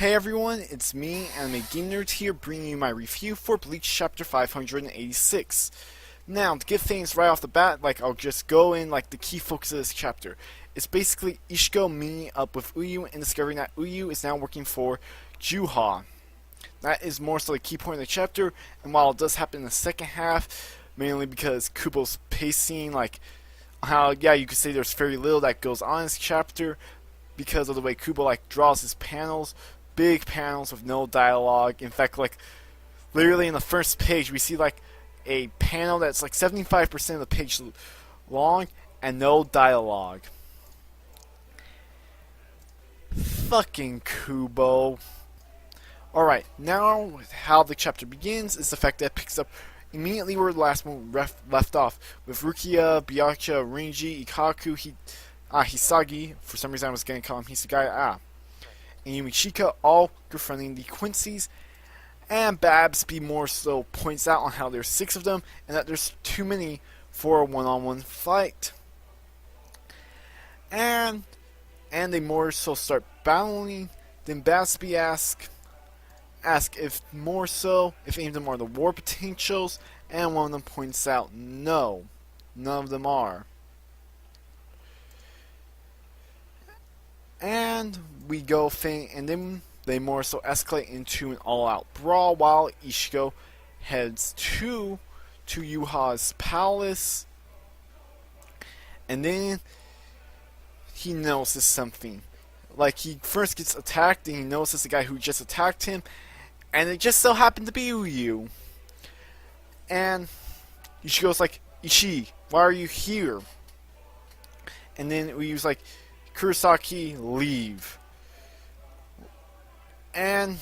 Hey everyone, it's me, Anime Game Nerd here, bringing you my review for Bleach Chapter 586. Now, to get things right off the bat, I'll just go in, the key focus of this chapter. It's basically Ishiko meeting up with Uyu and discovering that Uyu is now working for Juha. That is more so the key point of the chapter, and while it does happen in the second half, mainly because Kubo's pacing, you could say there's very little that goes on in this chapter, because of the way Kubo draws his panels, big panels with no dialogue. In fact, literally in the first page we see a panel that's 75% of the page long and no dialogue. Fucking Kubo. Alright, now how the chapter begins is the fact that it picks up immediately where the last one left off, with Rukia, Byakuya, Renji, Ikaku, Hisagi, for some reason I was going to call him Hisagaya, and Yumishika all confronting the Quincy's, and Babs more so points out on how there's 6 of them, and that there's too many for a one-on-one fight. And they more so start battling. Then Babsby ask if any of them are the war potentials, and one of them points out no, none of them are. And we go and then they more so escalate into an all-out brawl while Ishiko heads to Yuha's palace. And then he notices something. He first gets attacked and he notices the guy who just attacked him, and it just so happened to be Uyu. And Ishiko's Ishi, why are you here? And then Uyu's Kurosaki, leave. And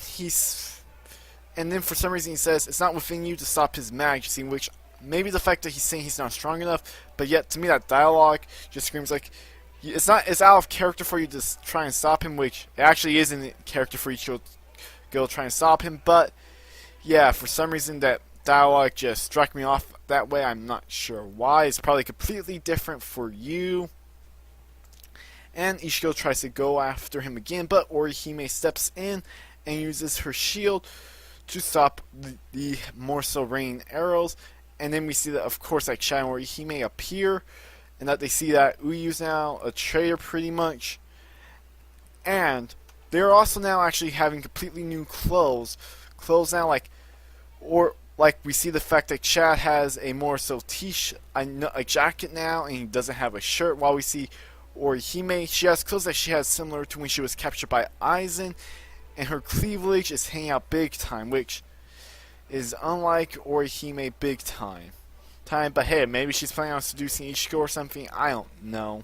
then for some reason he says it's not within you to stop his majesty, which maybe the fact that he's saying he's not strong enough, but yet to me that dialogue just screams it's out of character for you to try and stop him, which it actually is in character for you to go try and stop him, but yeah, for some reason that dialogue just struck me off that way. I'm not sure why. It's probably completely different for you. And Ishiko tries to go after him again, but Orihime steps in and uses her shield to stop the more so raining arrows. And then we see that, of course, Chad and Orihime appear, and that they see that Uyu's now a traitor pretty much. And they're also now actually having completely new clothes. Clothes now we see the fact that Chad has a more so a jacket now, and he doesn't have a shirt, while we see Orihime, she has clothes that she has similar to when she was captured by Aizen, and her cleavage is hanging out big time, which is unlike Orihime big time. But hey, maybe she's planning on seducing Ishiko or something, I don't know.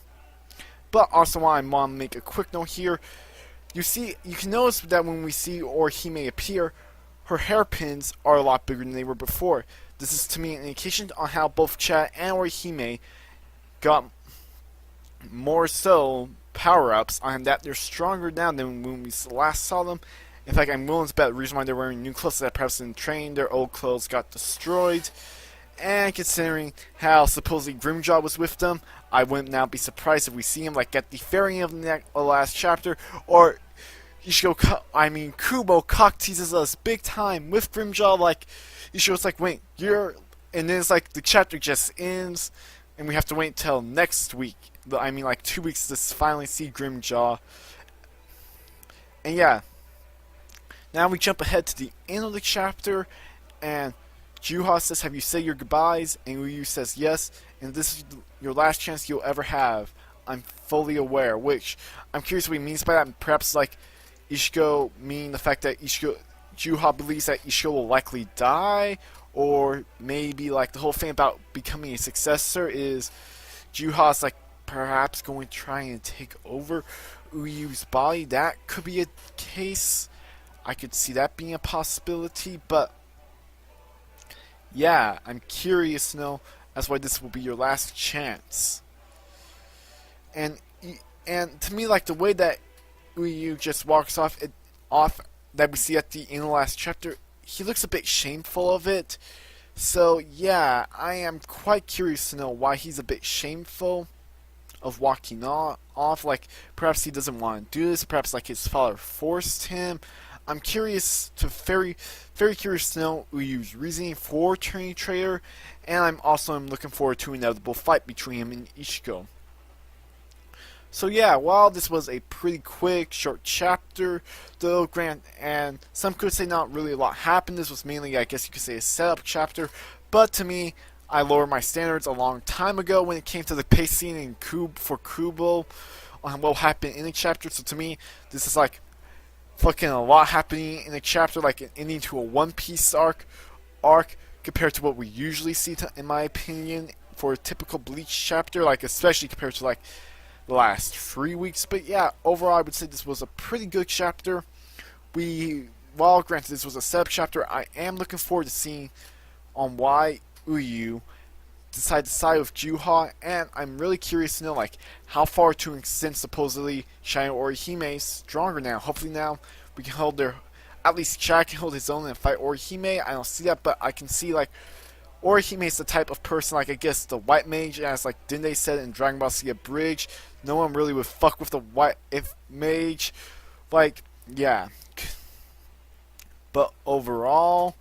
But also, I want to make a quick note here. You can notice that when we see Orihime appear, her hairpins are a lot bigger than they were before. This is to me an indication on how both Chad and Orihime got more so power-ups, on that they're stronger now than when we last saw them. In fact, I'm willing to bet the reason why they're wearing new clothes is that perhaps in training their old clothes got destroyed. And considering how supposedly Grimjaw was with them, I wouldn't now be surprised if we see him at the fairing of the last chapter, or Kubo cock teases us big time with Grimjaw. Ishiko's wait, and then it's the chapter just ends, and we have to wait until next week. 2 weeks to finally see Grimjaw. And yeah, now we jump ahead to the end of the chapter, and Juha says, have you said your goodbyes? And Uyu says yes, and this is your last chance you'll ever have. I'm fully aware, which I'm curious what he means by that. Perhaps Ishiko, meaning the fact that Juha believes that Ishiko will likely die, or maybe the whole thing about becoming a successor is Juha's perhaps going to try and take over Uyu's body. That could be a case. I could see that being a possibility, but yeah, I'm curious to know as why this will be your last chance. And to me, the way that Uyu just walks off that we see at the end of the last chapter, he looks a bit shameful of it. So yeah, I am quite curious to know why he's a bit shameful of walking off. Like, perhaps he doesn't want to do this. Perhaps, like, his father forced him. I'm very curious to know Uyu's reasoning for turning traitor, and I'm looking forward to an inevitable fight between him and Ichigo. So yeah, while this was a pretty quick, short chapter, though, and some could say not really a lot happened. This was mainly, I guess you could say, a setup chapter, but to me, I lowered my standards a long time ago when it came to the pacing and for Kubo on what happened in the chapter. So to me, this is like fucking a lot happening in a chapter, like an ending to a One Piece arc compared to what we usually see, in my opinion, for a typical Bleach chapter, like especially compared to like the last 3 weeks. But yeah, overall I would say this was a pretty good chapter. While granted this was a setup chapter, I am looking forward to seeing on why Uyu decided to side with Juha, and I'm really curious to know like how far to an extent supposedly Shino Orihime is stronger now. Hopefully now we can hold at least Chad can hold his own and fight Orihime. I don't see that, but I can see like Orihime is the type of person, like I guess the white mage, as like Dende said in Dragon Ball Z Bridge, no one really would fuck with the white mage. Like, yeah. But overall,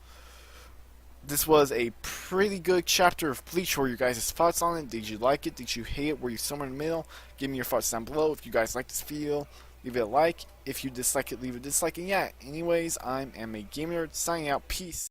this was a pretty good chapter of Bleach. What were your guys' thoughts on it? Did you like it? Did you hate it? Were you somewhere in the middle? Give me your thoughts down below. If you guys like this video, leave it a like. If you dislike it, leave a dislike. And yeah, anyways, I'm a Gamer signing out. Peace.